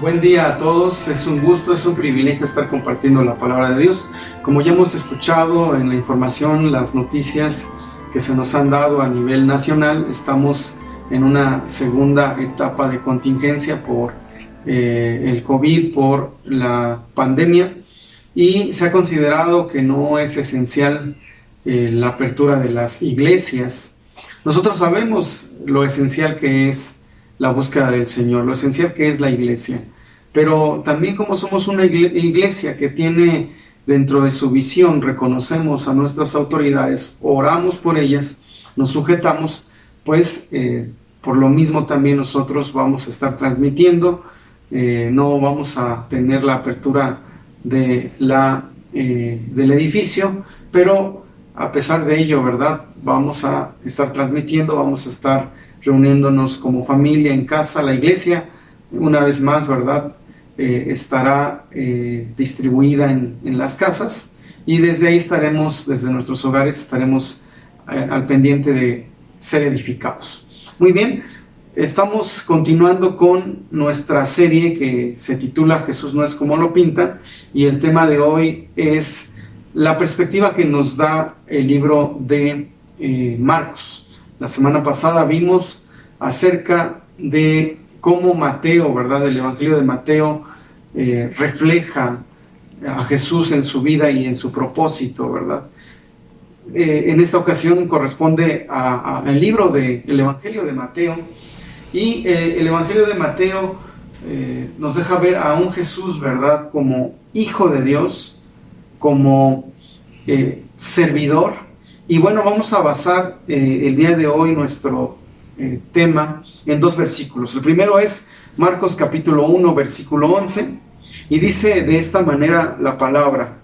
Buen día a todos, es un gusto, es un privilegio estar compartiendo la palabra de Dios. Como ya hemos escuchado en la información, las noticias que se nos han dado a nivel nacional, estamos en una segunda etapa de contingencia por el COVID, por la pandemia, y se ha considerado que no es esencial la apertura de las iglesias. Nosotros sabemos lo esencial que es la búsqueda del Señor, lo esencial que es la iglesia, pero también como somos una iglesia que tiene dentro de su visión, reconocemos a nuestras autoridades, oramos por ellas, nos sujetamos, pues por lo mismo también nosotros vamos a estar transmitiendo, no vamos a tener la apertura del edificio, pero a pesar de ello, ¿verdad? Vamos a estar transmitiendo, vamos a estar reuniéndonos como familia en casa. La iglesia, una vez más, ¿verdad? Estará distribuida en las casas, y desde ahí estaremos, desde nuestros hogares, estaremos al pendiente de ser edificados. Muy bien, estamos continuando con nuestra serie que se titula Jesús no es como lo pintan, y el tema de hoy es la perspectiva que nos da el libro de Marcos. La semana pasada vimos acerca de cómo Mateo, ¿verdad? El Evangelio de Mateo refleja a Jesús en su vida y en su propósito, ¿verdad? En esta ocasión corresponde al libro del Evangelio de Mateo, y el Evangelio de Mateo nos deja ver a un Jesús, ¿verdad? Como Hijo de Dios, como servidor. Y bueno, vamos a basar el día de hoy nuestro tema en dos versículos. El primero es Marcos capítulo 1, versículo 11, y dice de esta manera la palabra: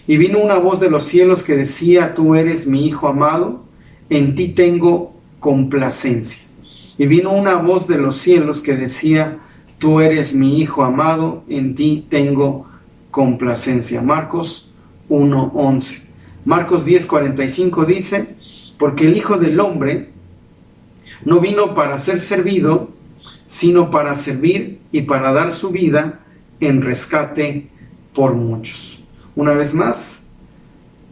y vino una voz de los cielos que decía, tú eres mi Hijo amado, en ti tengo complacencia. Y vino una voz de los cielos que decía, tú eres mi Hijo amado, en ti tengo complacencia. Marcos 1, 11. Marcos 10:45 dice, porque el Hijo del Hombre no vino para ser servido, sino para servir y para dar su vida en rescate por muchos. Una vez más,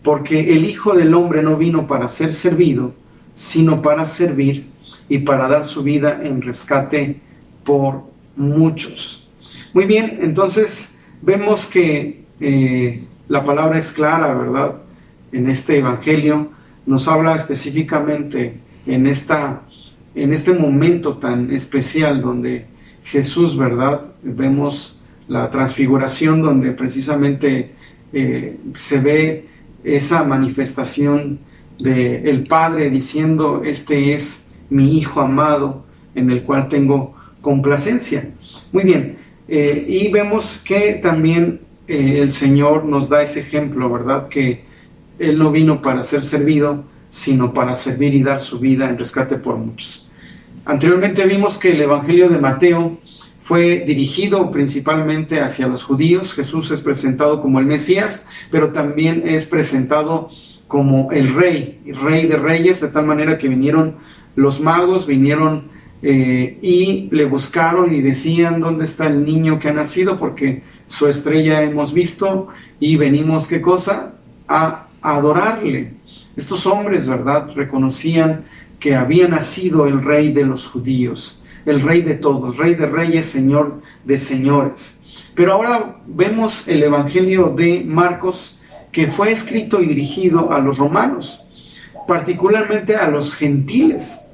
porque el Hijo del Hombre no vino para ser servido, sino para servir y para dar su vida en rescate por muchos. Muy bien, entonces vemos que la palabra es clara, ¿verdad? En este evangelio nos habla específicamente en este momento tan especial donde Jesús, ¿verdad? Vemos la transfiguración donde precisamente se ve esa manifestación del Padre diciendo, este es mi Hijo amado en el cual tengo complacencia. Muy bien, y vemos que también el Señor nos da ese ejemplo, ¿verdad? Que Él no vino para ser servido, sino para servir y dar su vida en rescate por muchos. Anteriormente vimos que el Evangelio de Mateo fue dirigido principalmente hacia los judíos. Jesús es presentado como el Mesías, pero también es presentado como el Rey de Reyes, de tal manera que vinieron los magos, vinieron y le buscaron y decían, ¿dónde está el niño que ha nacido? Porque su estrella hemos visto y venimos, ¿qué cosa? A adorarle. Estos hombres, ¿verdad?, reconocían que había nacido el Rey de los judíos, el Rey de todos, Rey de reyes, Señor de señores. Pero ahora vemos el Evangelio de Marcos, que fue escrito y dirigido a los romanos, particularmente a los gentiles,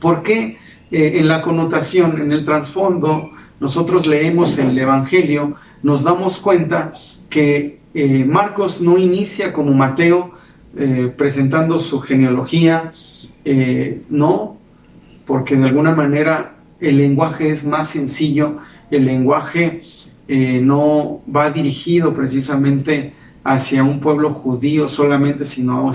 porque en la connotación, en el trasfondo, nosotros leemos el Evangelio, nos damos cuenta que Marcos no inicia como Mateo presentando su genealogía, no, porque de alguna manera el lenguaje es más sencillo, el lenguaje no va dirigido precisamente hacia un pueblo judío solamente, sino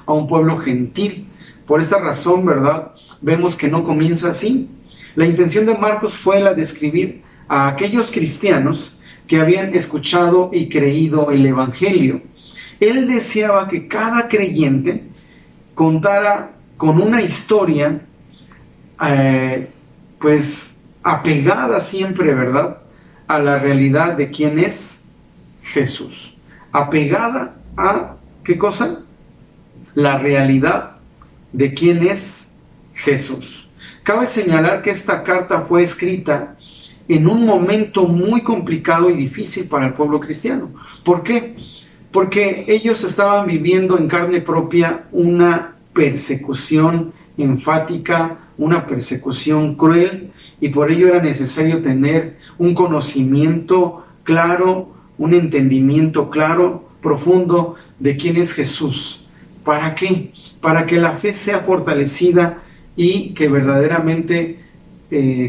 a un pueblo gentil. Por esta razón, ¿verdad?, vemos que no comienza así. La intención de Marcos fue la de escribir a aquellos cristianos que habían escuchado y creído el Evangelio. Él deseaba que cada creyente contara con una historia, pues apegada siempre, ¿verdad?, a la realidad de quién es Jesús. Apegada a, ¿qué cosa? La realidad de quién es Jesús. Cabe señalar que esta carta fue escrita en un momento muy complicado y difícil para el pueblo cristiano. ¿Por qué? Porque ellos estaban viviendo en carne propia una persecución enfática, una persecución cruel, y por ello era necesario tener un conocimiento claro, un entendimiento claro, profundo de quién es Jesús. ¿Para qué? Para que la fe sea fortalecida y que verdaderamente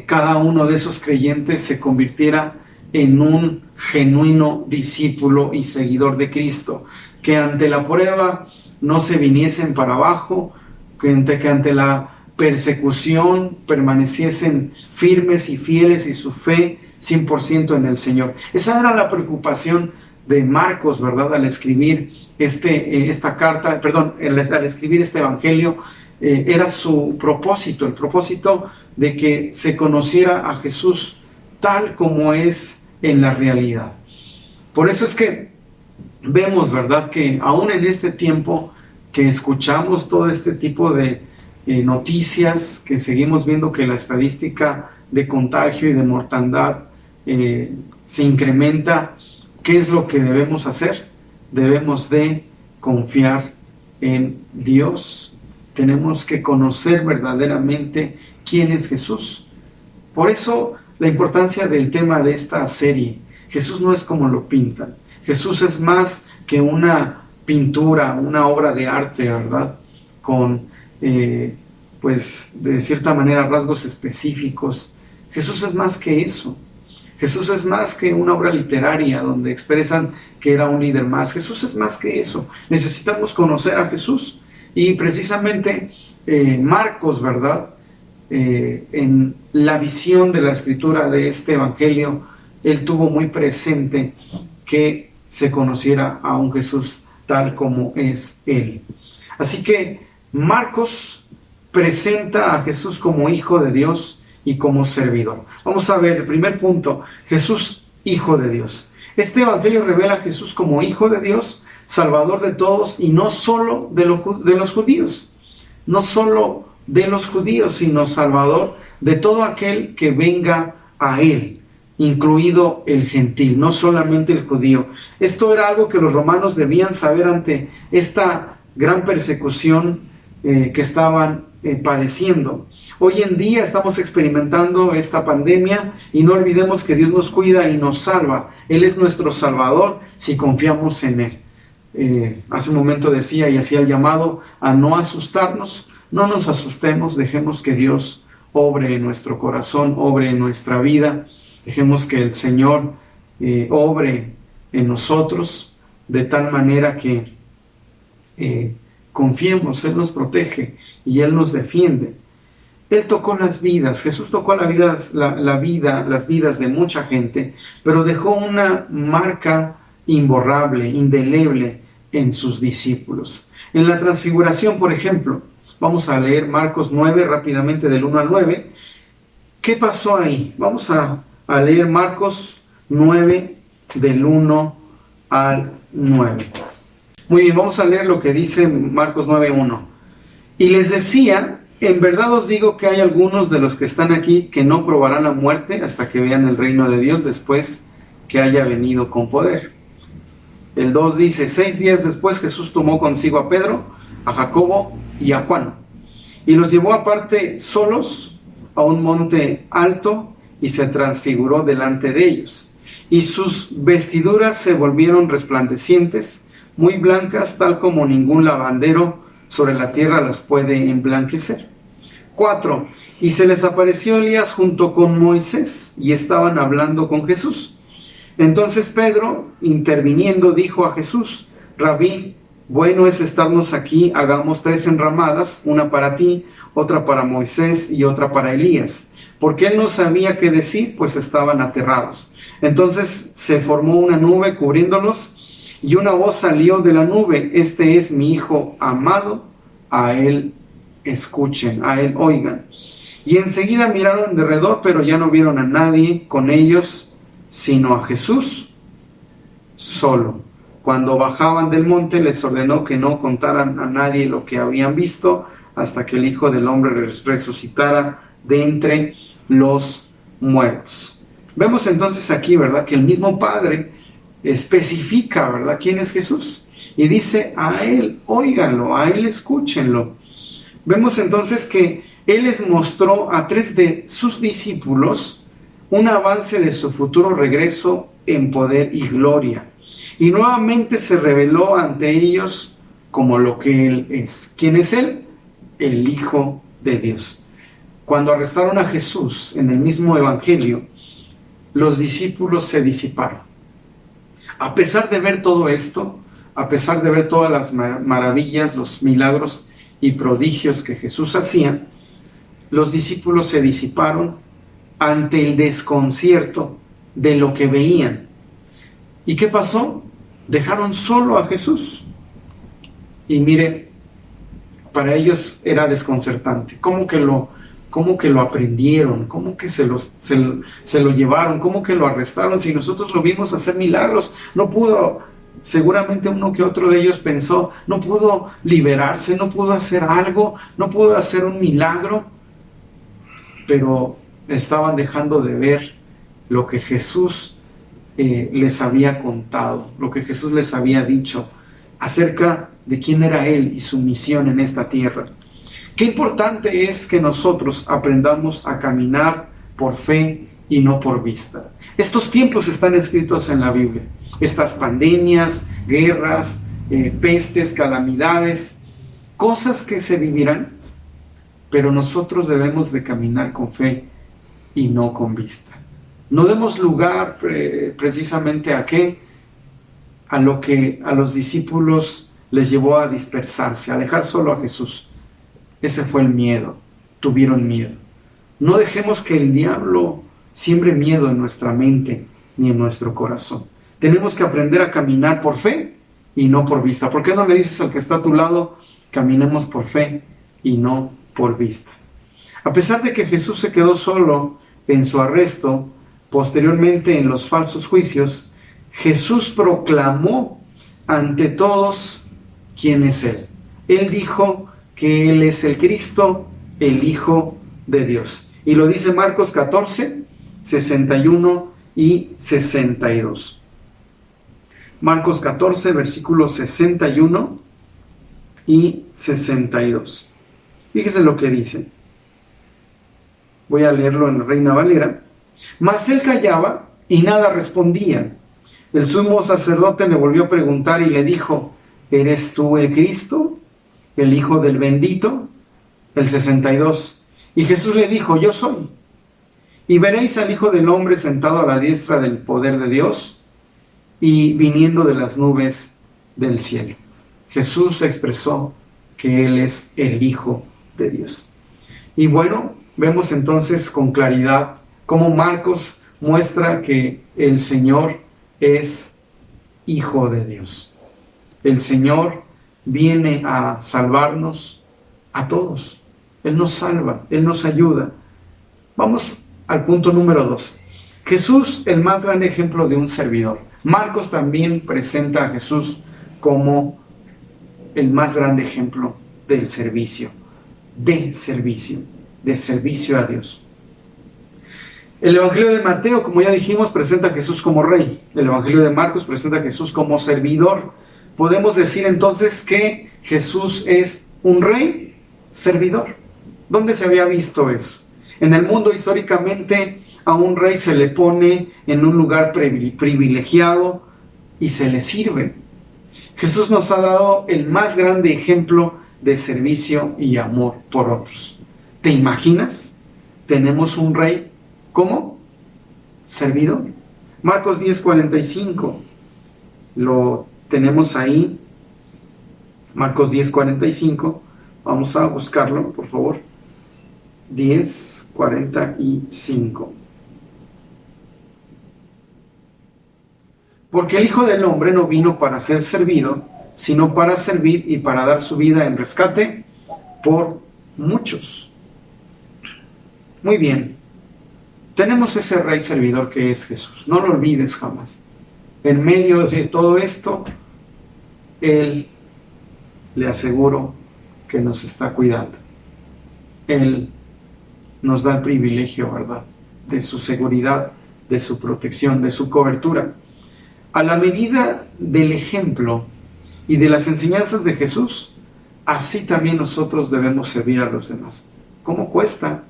cada uno de esos creyentes se convirtiera en un genuino discípulo y seguidor de Cristo, que ante la prueba no se viniesen para abajo, que ante la persecución permaneciesen firmes y fieles y su fe 100% en el Señor. Esa era la preocupación de Marcos, ¿verdad?, al escribir esta carta, al escribir este evangelio. Era su propósito, el propósito de que se conociera a Jesús tal como es en la realidad. Por eso es que vemos, ¿verdad?, que aún en este tiempo que escuchamos todo este tipo de noticias, que seguimos viendo que la estadística de contagio y de mortandad se incrementa, ¿qué es lo que debemos hacer? Debemos de confiar en Dios. Tenemos que conocer verdaderamente quién es Jesús. Por eso la importancia del tema de esta serie. Jesús no es como lo pintan. Jesús es más que una pintura, una obra de arte, ¿verdad?, con pues de cierta manera rasgos específicos. Jesús es más que eso. Jesús es más que una obra literaria donde expresan que era un líder más. Jesús es más que eso. Necesitamos conocer a Jesús. Y precisamente Marcos, ¿verdad?, en la visión de la escritura de este evangelio, él tuvo muy presente que se conociera a un Jesús tal como es él. Así que Marcos presenta a Jesús como hijo de Dios y como servidor. Vamos a ver el primer punto: Jesús, hijo de Dios. Este evangelio revela a Jesús como hijo de Dios, salvador de todos, y no solo de los judíos, no solo de los judíos, sino salvador de todo aquel que venga a él, incluido el gentil, no solamente el judío. Esto era algo que los romanos debían saber ante esta gran persecución que estaban padeciendo. Hoy en día estamos experimentando esta pandemia y no olvidemos que Dios nos cuida y nos salva. Él es nuestro Salvador si confiamos en Él. Hace un momento decía y hacía el llamado a no asustarnos. No nos asustemos, dejemos que Dios obre en nuestro corazón, obre en nuestra vida. Dejemos que el Señor obre en nosotros de tal manera que confiemos. Él nos protege y Él nos defiende. Él tocó las vidas, Jesús tocó las vidas de mucha gente, pero dejó una marca imborrable, indeleble en sus discípulos. En la transfiguración, por ejemplo, vamos a leer Marcos 9 rápidamente del 1 al 9. ¿Qué pasó ahí? Vamos a leer Marcos 9 del 1 al 9. Muy bien, vamos a leer lo que dice Marcos 9:1. Y les decía: en verdad os digo que hay algunos de los que están aquí que no probarán la muerte hasta que vean el reino de Dios después que haya venido con poder. El 2 dice: 6 días después Jesús tomó consigo a Pedro, a Jacobo y a Juan, y los llevó aparte solos a un monte alto y se transfiguró delante de ellos. Y sus vestiduras se volvieron resplandecientes, muy blancas, tal como ningún lavandero sobre la tierra las puede emblanquecer. 4. Y se les apareció Elías junto con Moisés, y estaban hablando con Jesús. Entonces Pedro, interviniendo, dijo a Jesús: Rabí, bueno es estarnos aquí, hagamos 3 enramadas, una para ti, otra para Moisés y otra para Elías. Porque él no sabía qué decir, pues estaban aterrados. Entonces se formó una nube cubriéndolos, y una voz salió de la nube: este es mi Hijo amado, a él escuchen, a él oigan. Y enseguida miraron alrededor, pero ya no vieron a nadie con ellos, sino a Jesús solo. Cuando bajaban del monte, les ordenó que no contaran a nadie lo que habían visto, hasta que el Hijo del Hombre resucitara de entre los muertos. Vemos entonces aquí, ¿verdad?, que el mismo Padre especifica, ¿verdad?, quién es Jesús. Y dice, a Él óiganlo, a Él escúchenlo. Vemos entonces que Él les mostró a 3 de sus discípulos un avance de su futuro regreso en poder y gloria. Y nuevamente se reveló ante ellos como lo que Él es. ¿Quién es Él? El Hijo de Dios. Cuando arrestaron a Jesús en el mismo evangelio, los discípulos se disiparon. A pesar de ver todo esto, a pesar de ver todas las maravillas, los milagros y prodigios que Jesús hacía, los discípulos se disiparon ante el desconcierto de lo que veían. ¿Y qué pasó? Dejaron solo a Jesús. Y mire, para ellos era desconcertante. ¿Cómo que lo aprendieron? ¿Cómo que se lo llevaron? ¿Cómo que lo arrestaron? Si nosotros lo vimos hacer milagros, no pudo, seguramente uno que otro de ellos pensó, no pudo liberarse, no pudo hacer algo, no pudo hacer un milagro, pero estaban dejando de ver lo que Jesús les había contado, lo que Jesús les había dicho acerca de quién era Él y su misión en esta tierra. Qué importante es que nosotros aprendamos a caminar por fe y no por vista. Estos tiempos están escritos en la Biblia. Estas pandemias, guerras, pestes, calamidades, cosas que se vivirán, pero nosotros debemos de caminar con fe y no con vista. No demos lugar precisamente a lo que a los discípulos les llevó a dispersarse, a dejar solo a Jesús. Ese fue el miedo, tuvieron miedo. No dejemos que el diablo siembre miedo en nuestra mente ni en nuestro corazón. Tenemos que aprender a caminar por fe y no por vista. ¿Por qué no le dices al que está a tu lado, caminemos por fe y no por vista? A pesar de que Jesús se quedó solo en su arresto, posteriormente en los falsos juicios, Jesús proclamó ante todos quién es Él. Él dijo que Él es el Cristo, el Hijo de Dios. Y lo dice Marcos 14, 61 y 62. Marcos 14, versículos 61 y 62. Fíjese lo que dice. Voy a leerlo en Reina Valera. Mas él callaba y nada respondía. El sumo sacerdote le volvió a preguntar y le dijo, ¿eres tú el Cristo, el Hijo del Bendito? El 62. Y Jesús le dijo, yo soy. Y veréis al Hijo del Hombre sentado a la diestra del poder de Dios y viniendo de las nubes del cielo. Jesús expresó que Él es el Hijo de Dios. Y bueno, vemos entonces con claridad cómo Marcos muestra que el Señor es Hijo de Dios. El Señor viene a salvarnos a todos. Él nos salva, Él nos ayuda. Vamos al punto número 2. Jesús, el más grande ejemplo de un servidor. Marcos también presenta a Jesús como el más grande ejemplo del servicio, de servicio a Dios. El Evangelio de Mateo, como ya dijimos, presenta a Jesús como rey. El Evangelio de Marcos presenta a Jesús como servidor. Podemos decir entonces que Jesús es un rey servidor. ¿Dónde se había visto eso? En el mundo históricamente a un rey se le pone en un lugar privilegiado y se le sirve. Jesús nos ha dado el más grande ejemplo de servicio y amor por otros. ¿Te imaginas? Tenemos un rey como servidor. Marcos 10:45. Lo tenemos ahí. Marcos 10:45. Vamos a buscarlo, por favor. 10:45. Porque el Hijo del Hombre no vino para ser servido, sino para servir y para dar su vida en rescate por muchos. Muy bien, tenemos ese Rey servidor que es Jesús, no lo olvides jamás. En medio de todo esto, Él, le aseguro, que nos está cuidando. Él nos da el privilegio, ¿verdad?, de su seguridad, de su protección, de su cobertura. A la medida del ejemplo y de las enseñanzas de Jesús, así también nosotros debemos servir a los demás. ¿Cómo cuesta?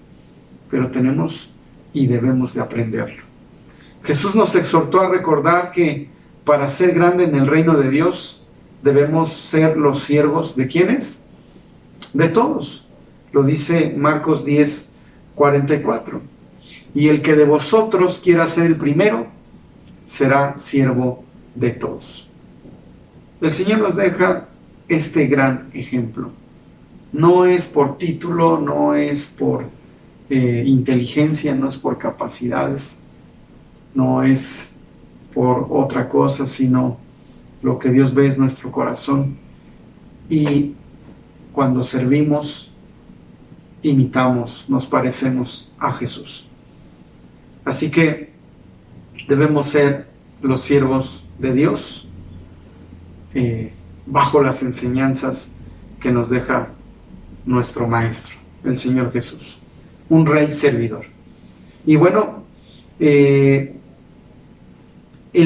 Pero tenemos y debemos de aprenderlo. Jesús nos exhortó a recordar que para ser grande en el reino de Dios debemos ser los siervos ¿de quiénes? De todos. Lo dice Marcos 10:44. Y el que de vosotros quiera ser el primero, será siervo de todos. El Señor nos deja este gran ejemplo. No es por título, no es por inteligencia, no es por capacidades, no es por otra cosa, sino lo que Dios ve es nuestro corazón. Y cuando servimos, imitamos, nos parecemos a Jesús. Así que debemos ser los siervos de Dios, bajo las enseñanzas que nos deja nuestro Maestro, el Señor Jesús, un Rey servidor. Y bueno, el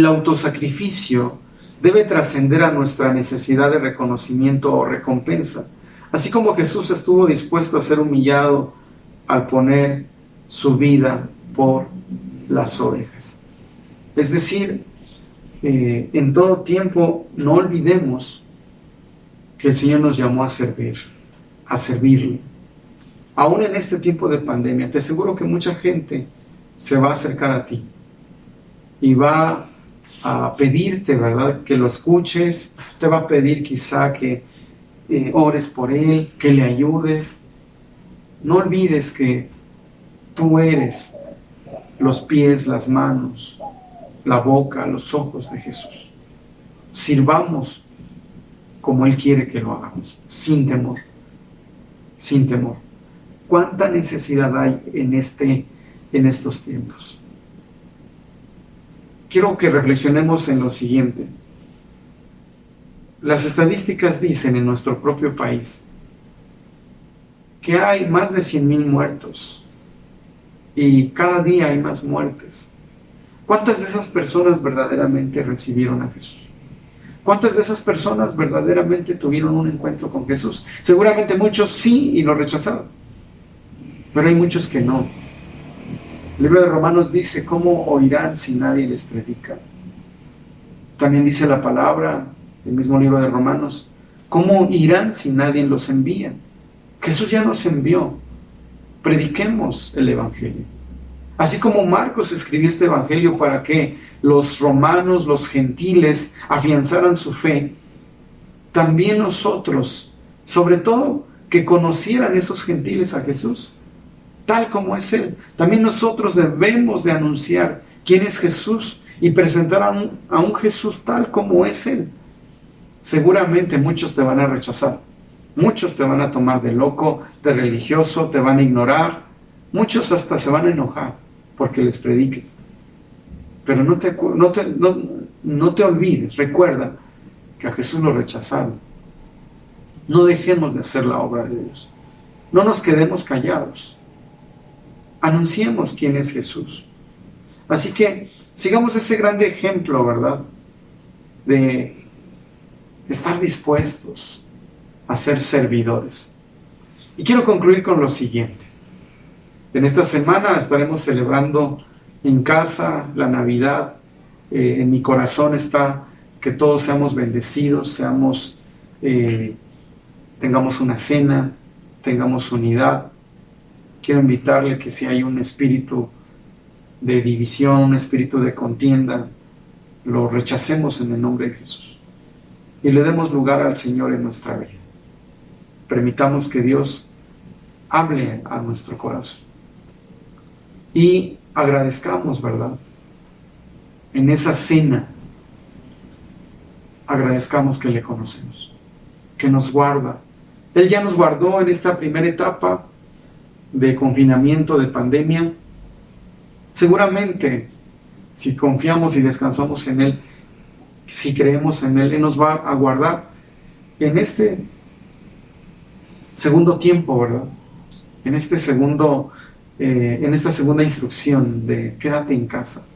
autosacrificio debe trascender a nuestra necesidad de reconocimiento o recompensa, así como Jesús estuvo dispuesto a ser humillado al poner su vida por las ovejas. Es decir, en todo tiempo no olvidemos que el Señor nos llamó a servirle. Aún en este tiempo de pandemia, te aseguro que mucha gente se va a acercar a ti y va a pedirte, ¿verdad?, que lo escuches. Te va a pedir quizá que ores por él, que le ayudes. No olvides que tú eres los pies, las manos, la boca, los ojos de Jesús. Sirvamos como Él quiere que lo hagamos, sin temor, sin temor. ¿Cuánta necesidad hay en estos tiempos? Quiero que reflexionemos en lo siguiente. Las estadísticas dicen en nuestro propio país que hay más de 100,000 muertos y cada día hay más muertes. ¿Cuántas de esas personas verdaderamente recibieron a Jesús? ¿Cuántas de esas personas verdaderamente tuvieron un encuentro con Jesús? Seguramente muchos sí y lo rechazaron, pero hay muchos que no. El libro de Romanos dice: ¿cómo oirán si nadie les predica? También dice la palabra, el mismo libro de Romanos: ¿cómo irán si nadie los envía? Jesús ya nos envió. Prediquemos el Evangelio. Así como Marcos escribió este Evangelio para que los romanos, los gentiles, afianzaran su fe, también nosotros, sobre todo, que conocieran esos gentiles a Jesús, tal como es Él. También nosotros debemos de anunciar quién es Jesús y presentar a un Jesús tal como es Él. Seguramente muchos te van a rechazar, muchos te van a tomar de loco, de religioso, te van a ignorar, muchos hasta se van a enojar porque les prediques. Pero no te olvides, recuerda que a Jesús lo rechazaron. No dejemos de hacer la obra de Dios. No nos quedemos callados. Anunciemos quién es Jesús. Así que sigamos ese grande ejemplo, ¿verdad?, de estar dispuestos a ser servidores. Y quiero concluir con lo siguiente. En esta semana estaremos celebrando en casa la Navidad. En mi corazón está que todos seamos bendecidos, tengamos una cena, tengamos unidad. Quiero invitarle que si hay un espíritu de división, un espíritu de contienda, lo rechacemos en el nombre de Jesús y le demos lugar al Señor en nuestra vida. Permitamos que Dios hable a nuestro corazón y agradezcamos, ¿verdad?, en esa cena. Agradezcamos que le conocemos, que nos guarda. Él ya nos guardó en esta primera etapa de confinamiento, de pandemia, seguramente si confiamos y descansamos en Él, si creemos en Él nos va a guardar en este segundo tiempo, ¿verdad? En esta segunda instrucción de quédate en casa.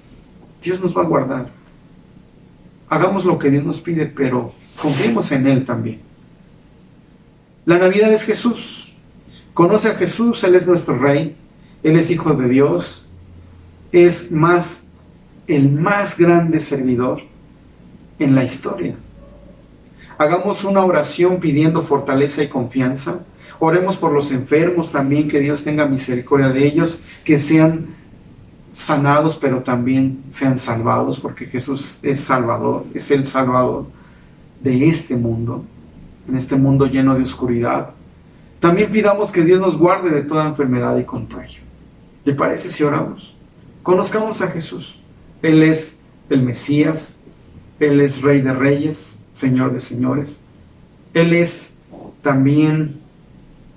Dios nos va a guardar. Hagamos lo que Dios nos pide, pero confiemos en Él también. La Navidad es Jesús. Conoce a Jesús, Él es nuestro Rey, Él es Hijo de Dios, es el más grande servidor en la historia. Hagamos una oración pidiendo fortaleza y confianza. Oremos por los enfermos también, que Dios tenga misericordia de ellos, que sean sanados, pero también sean salvados, porque Jesús es Salvador, es el Salvador de este mundo, en este mundo lleno de oscuridad. También pidamos que Dios nos guarde de toda enfermedad y contagio. ¿Le parece si oramos? Conozcamos a Jesús. Él es el Mesías, Él es Rey de Reyes, Señor de Señores. Él es también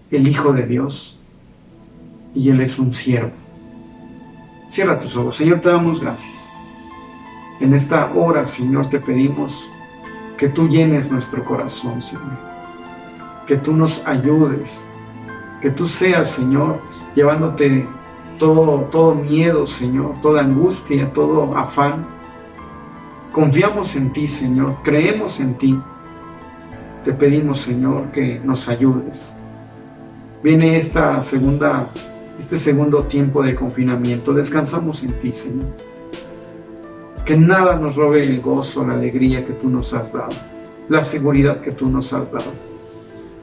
el Hijo de Dios y Él es un siervo. Cierra tus ojos. Señor, te damos gracias. En esta hora, Señor, te pedimos que tú llenes nuestro corazón, Señor. Que tú nos ayudes. Que tú seas, Señor, llevándote todo miedo, Señor, toda angustia, todo afán. Confiamos en ti, Señor. Creemos en ti. Te pedimos, Señor, que nos ayudes. Viene este segundo tiempo de confinamiento. Descansamos en ti, Señor. Que nada nos robe el gozo, la alegría que tú nos has dado, la seguridad que tú nos has dado.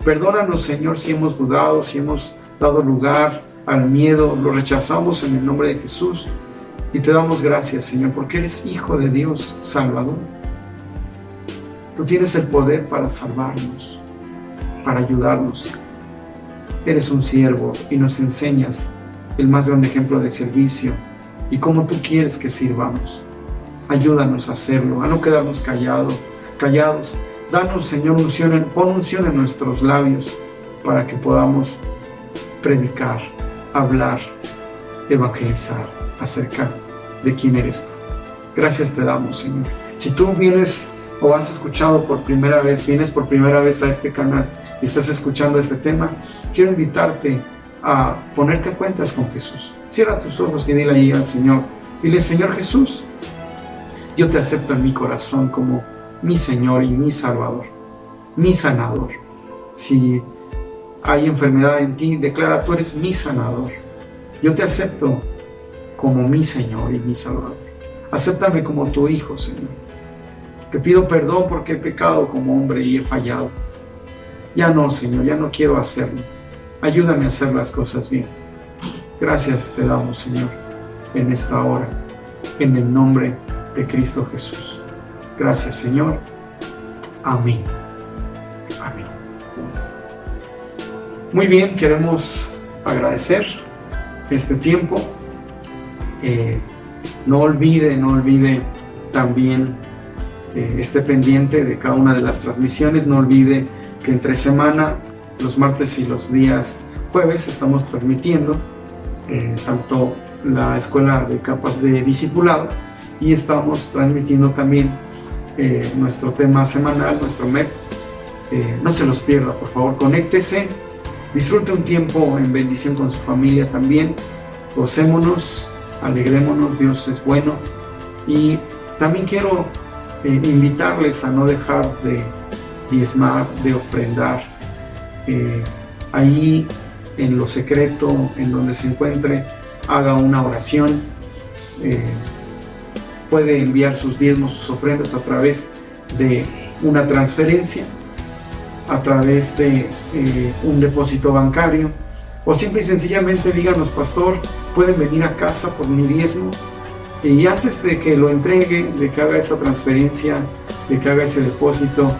Perdónanos, Señor, si hemos dudado, si hemos dado lugar al miedo. Lo rechazamos en el nombre de Jesús y te damos gracias, Señor, porque eres Hijo de Dios, Salvador. Tú tienes el poder para salvarnos, para ayudarnos. Eres un siervo y nos enseñas el más grande ejemplo de servicio y cómo tú quieres que sirvamos. Ayúdanos a hacerlo, a no quedarnos callados. Danos, Señor, pon unción en nuestros labios para que podamos predicar, hablar, evangelizar acerca de quién eres tú. Gracias te damos, Señor. Si tú vienes o has escuchado vienes por primera vez a este canal y estás escuchando este tema, quiero invitarte a ponerte a cuentas con Jesús. Cierra tus ojos y dile ahí al Señor. Dile, Señor Jesús, yo te acepto en mi corazón como mi Señor y mi Salvador, mi sanador. Si hay enfermedad en ti, declara, tú eres mi sanador. Yo te acepto como mi Señor y mi Salvador. Acéptame como tu Hijo, Señor. Te pido perdón porque he pecado como hombre y he fallado. Ya no, Señor, ya no quiero hacerlo. Ayúdame a hacer las cosas bien. Gracias te damos, Señor, en esta hora, en el nombre de Cristo Jesús. Gracias, Señor. Amén. Amén. Muy bien, queremos agradecer este tiempo. No olvide también esté pendiente de cada una de las transmisiones. No olvide que entre semana, los martes y los días jueves, estamos transmitiendo tanto la Escuela de Capas de Discipulado y estamos transmitiendo también nuestro tema semanal, nuestro MEP. No se los pierda, por favor, conéctese, disfrute un tiempo en bendición con su familia también, gocémonos, alegrémonos, Dios es bueno. Y también quiero invitarles a no dejar de diezmar, de ofrendar. Ahí en lo secreto, en donde se encuentre, haga una oración. Puede enviar sus diezmos, sus ofrendas a través de una transferencia, a través de un depósito bancario, o simple y sencillamente díganos, pastor, pueden venir a casa por mi diezmo, y antes de que lo entregue, de que haga esa transferencia, de que haga ese depósito,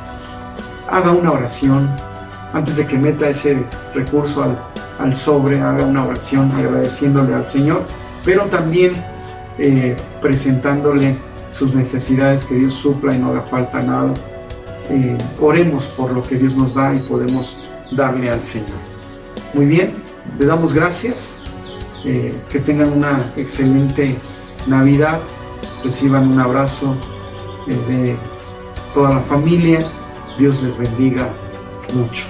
haga una oración. Antes de que meta ese recurso al sobre, haga una oración agradeciéndole al Señor, pero también presentándole sus necesidades, que Dios supla y no haga falta nada. Oremos por lo que Dios nos da y podemos darle al Señor. Muy bien, Le damos gracias, que tengan una excelente Navidad, reciban un abrazo de toda la familia. Dios les bendiga mucho.